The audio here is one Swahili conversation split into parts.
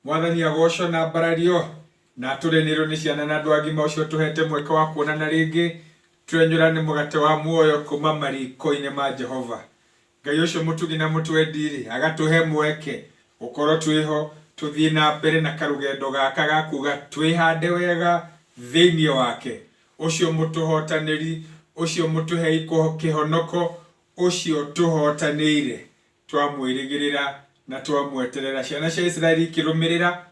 Mwathani agocwo na mbarario na turenirwo ni ciana na andu agima ucio tuhete mweke wa kuonana ringi twenyurane mugate wa muoyo kuma mariko-ini ma Jehova. Ngai ucio mutugi na mutwendiri agatuhe mweke ukorwo twiho tuthie na mbere na karugendo gaka ga kuga twihande wega thiini wake. Ucio mutuhotaniri, ucio mutuhe kihonoko, ucio tuhotanire twamwirigirira na twamweterera. Ciana cia Israeli kirumirira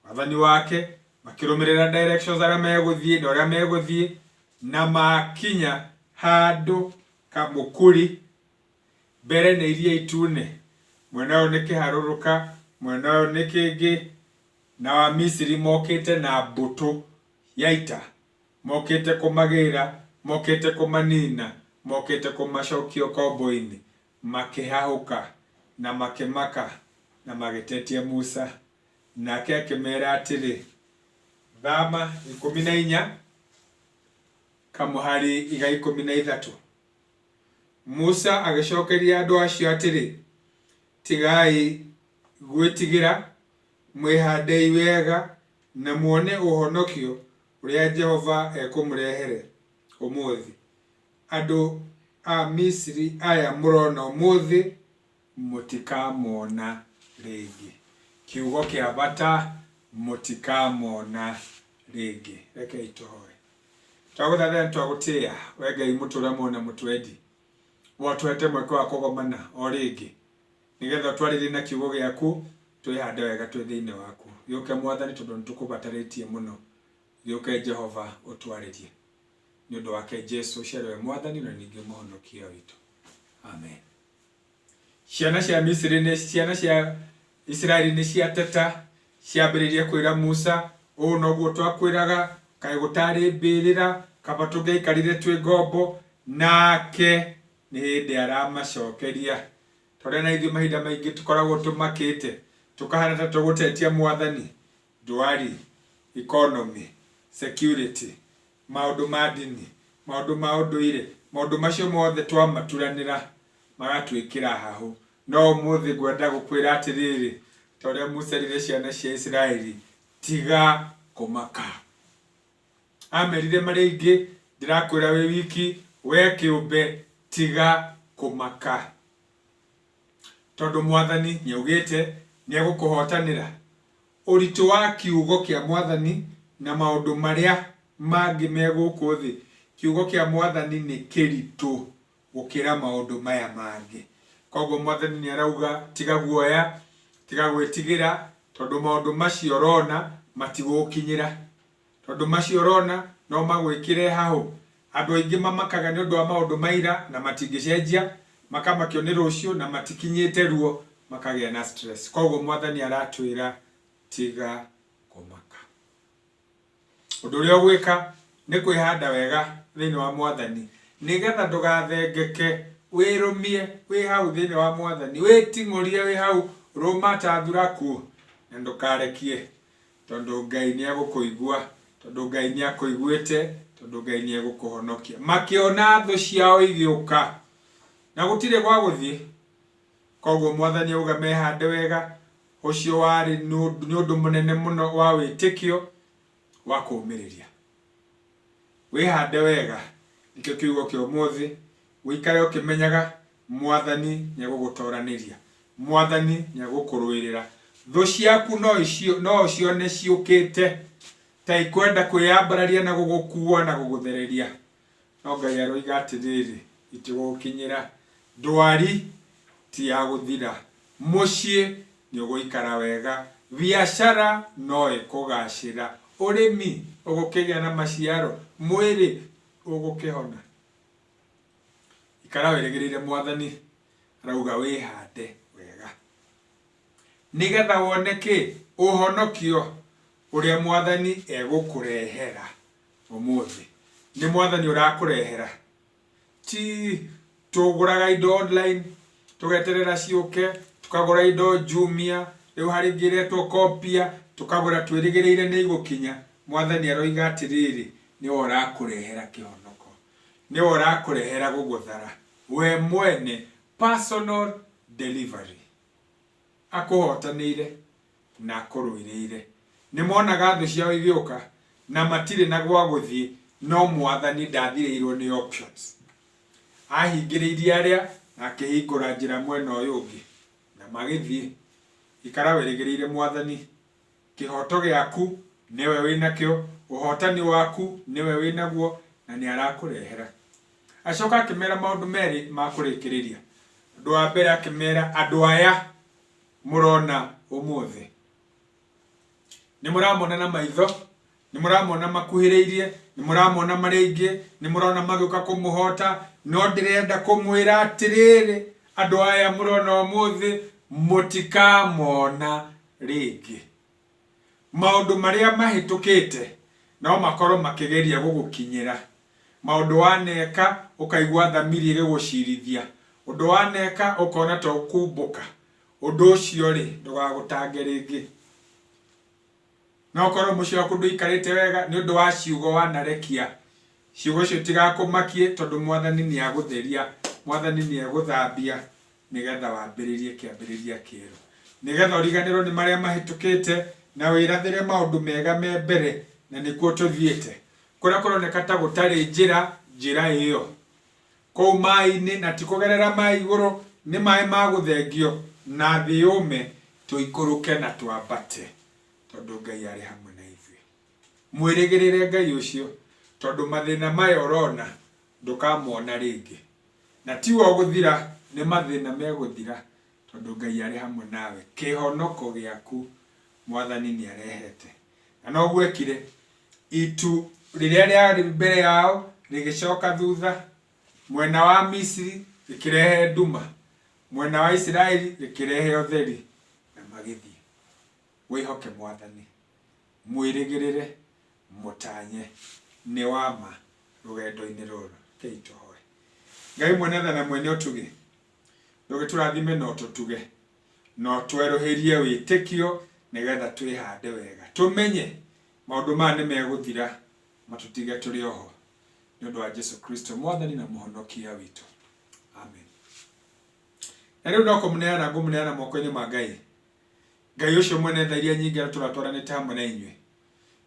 wathani wake, makirumirira directions aria meguthie na aria meguthie, na makinya handu kamukuri mbere na iria itune. Mwena uyu ni kiharuruka, mwena uyu ni kingi, na wa Misiri mokite na mbutu ya ita, mokite kumagira, mokite kumanina, mokite kumacokio kombo-ini, makihahuka na makimaka na magitetie Musa. Nake akimera atiri thama 14 kamuhari iga 13. Musa agicokeria andu acio atiri tigai gwitigira, mwihandei wega na muone uhonokio uria Jehova ekumurehere umuthi. Andu a Misiri aya murona umuthi mutikamona ringi. Kiugo kia bata mutikamona ringi. Reke itoe. Twaguthathia twagutia we Ngai muturamo na mutwendi watuhete mweke wa kugomana o ringi nigetha twaririe na kiugo giaku twihande wega twi thiini waku. Yuke Mwathani tondu nitukubataritie muno. Yuke Jehova utwaririe ni undu wake Jesu ciarwe Mwathani na ningi muhonokia witu. Amen. Ciana cia Misiri ni ciana cia Israeli ni ciateta ciambiririe kwira Musa uu noguo twakwiraga kai gutari mbirira kaba tungeikarire twi ngombo, nake ni hindi aramacokeria. Tore na ithuĩ mahinda maingi tukoragwo tumakite tukahana ta tugutetia Mwathani ndwari, economy, security, maundu ma dini, maundu ma unduire, maundu macio mothe twamaturanira magatwikira hahu. No muthi ngwenda gukwira atiriri tore Musa rire ciana cia Israeli tiga kumaka. Amerire mari ingi ndirakwira we wiki we kiumbe tiga kumaka, tondu Mwathani niaugite ni egukuhotanira. Uritu wa kiugo kia Mwathani na maundu maria mangi meguku thi, kiugo kia Mwathani ni kiritu gukira maundu maya mangi. Koguo Mwathani ni arauga tiga guoya, tiga gwitigira, tondu maundu macio rona matigukinyira, tondu macio rona no magwikire hahu. Andu aingi mamakaga ni undu wa maundu maira na matingicenjia, makamakio ni rucio na matikinyite ruo, makagia na stress. Koguo Mwathani aratwira tiga kumaka. Undu uria ugwika ni kwihanda wega thiini wa Mwathani nigetha ndugathengeke, wirumie wi hau thiini wa Mwathani, witingurie wi hau ruma ta thuraku na ndukarekie, tondu Ngai ni agukuigua, tondu Ngai ni akuiguite, tondu Ngai ni agukuhonokia. Makiona thu ciao igiuka na gutire gwa guthie, koguo Mwathani auga mehande wega. Ucio wari ni undu munene muno wa witikio wa kumiriria. Wihande wega nikio kiugo kia umuthi, wikare ukimenyaga Mwathani ni agugutoraniria, Mwathani ni agukuruirira. Thu ciaku no cione ciukite ta ikwenda kwiyambararia na gugukua na guguthereria, no Ngai aroiga atiriri itigukinyira. Ndwari ti ya guthira, mucii ni uguikara wega, biashara no ikugacira, urimi ugukigia na maciaro, mwiri ugukihona. Ikara wirigirire Mwathani arauga wihande wega nigetha woneke uhonokio uria Mwathani egukurehera umuthi. Ni Mwathani urakurehera, ti tuguraga indo online tugeterera ciuke, tukagura indo Jumia, riu hari ngiretwo kopia tukagura twirigiriire ni igukinya. Mwathani aroiga atiriri ni urakurehera kihonoko, ni urakurehera guguthara we mwene, personal delivery. Akuhotanire na kũrũĩrĩire. Nĩ monaga thũ ciao igĩũka na matirĩ na gwa gũthiĩ, no Mwathani ndathirĩirwo nĩ options. Ahingĩrĩirie arĩa na akĩhingũra njĩra mwena ũyũ ũngĩ na magĩthiĩ. Ikara wĩrĩgĩrĩire Mwathani. Kĩhoto gĩaku nĩwe wĩnakĩo, ũhotani waku nĩwe wĩnaguo na nĩ arakũrehera. Acoka akĩmera maũndũ merĩ ma kũrĩkĩrĩria. Ũndũ wa mbere akĩmera, andũ aya mũrona ũmũthĩ, nĩ mũramona na maitho, nĩ mũramona makuhĩrĩirie, nĩ mũramona marĩ aingĩ, nĩ mũrona magĩũka kũmũhota, no ndĩrenda kũmwĩra atĩrĩrĩ, andũ aya mũrona ũmũthĩ mũtikamona rĩngĩ. Maũndũ marĩa mahĩtũkĩte no makorwo makĩgeria gũgũkinyĩra. Maũndũ waneka ũkaigua thamiri ĩgĩgũcirithia, ũndũ waneka ũkona ta ũkumbũka, ũndũ ũcio rĩ ndũgagũtange rĩngĩ. No korwo mũciĩ waku ndũikarĩte wega nĩ ũndũ wa ciugo wanarekia, ciugo icio itigakũmakie, tondũ Mwathani nĩ agũtheria, Mwathani nĩ egũthambia nĩgetha wambĩrĩrie kĩambĩrĩria kĩerũ, nĩgetha ũriganĩrwo nĩ marĩa mahĩtũkĩte na wĩrathĩre maũndũ mega me mbere, na nĩkuo tũthiĩte. Kũrĩa kũroneka ta gũtarĩ njĩra ĩyo kũu maĩ-inĩ, na ti kũgerera maĩ igũrũ, nĩ maĩ ma gũthengio na thĩ yũme, tũikũrũke na twambate, tondũ Ngai arĩ hamwe na ithuĩ. Mwĩrĩgĩrĩre Ngai ũcio, tondũ mathĩna maya ũrona ndũkamona rĩngĩ, na ti wa gũthira, nĩ mathĩna megũthira, tondũ Ngai arĩ hamwe nawe. Kĩhonoko gĩaku Mwathani nĩ arehete. Na no gwekire itu rĩrĩa rĩarĩ mbere yao rĩgĩcoka thutha, mwena wa Misiri rĩkĩrehe nduma, mwena wa Isiraeli rĩkĩrehe ũtheri, na magĩthiĩ. Wĩhoke Mwathani, mwĩrĩgĩrĩre, mũtanye, nĩ wama rũgendo-inĩ rũrũ. Kĩitoe Ngai mwene tha na mwene ũtugi, ndũgĩtũrathime no tũtuge, no twerũhĩrie wĩtĩkio nĩgetha twĩhande wega, tũmenye maũndũ maya nĩ megũthira, matũtige tũrĩ oho, nĩ ũndũ wa Jesu Kristo Mwathani na Mũhonokia witũ. Amen. Na rĩu no ngũmũneana moko-inĩ ma Ngai. Ngai ũcio mwene tha iria nyingĩ tũratwaranĩte hamwe na inyuĩ.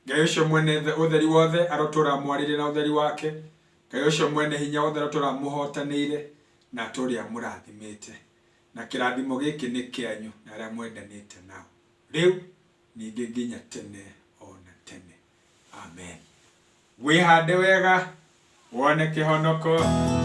Ngai ũcio mwene ũtheri wothe arotũra mwarĩrie na ũtheri wake. Ngai ũcio mwene hinya wothe arotũra mũhotanĩire na atũrĩa mũrathimĩte. Na kĩrathimo gĩkĩ nĩ kĩanyu na arĩa mwendanĩte nao, rĩu ningĩ nginya tene ona tene. Amen. Wĩhande wega, wone kĩhonoko.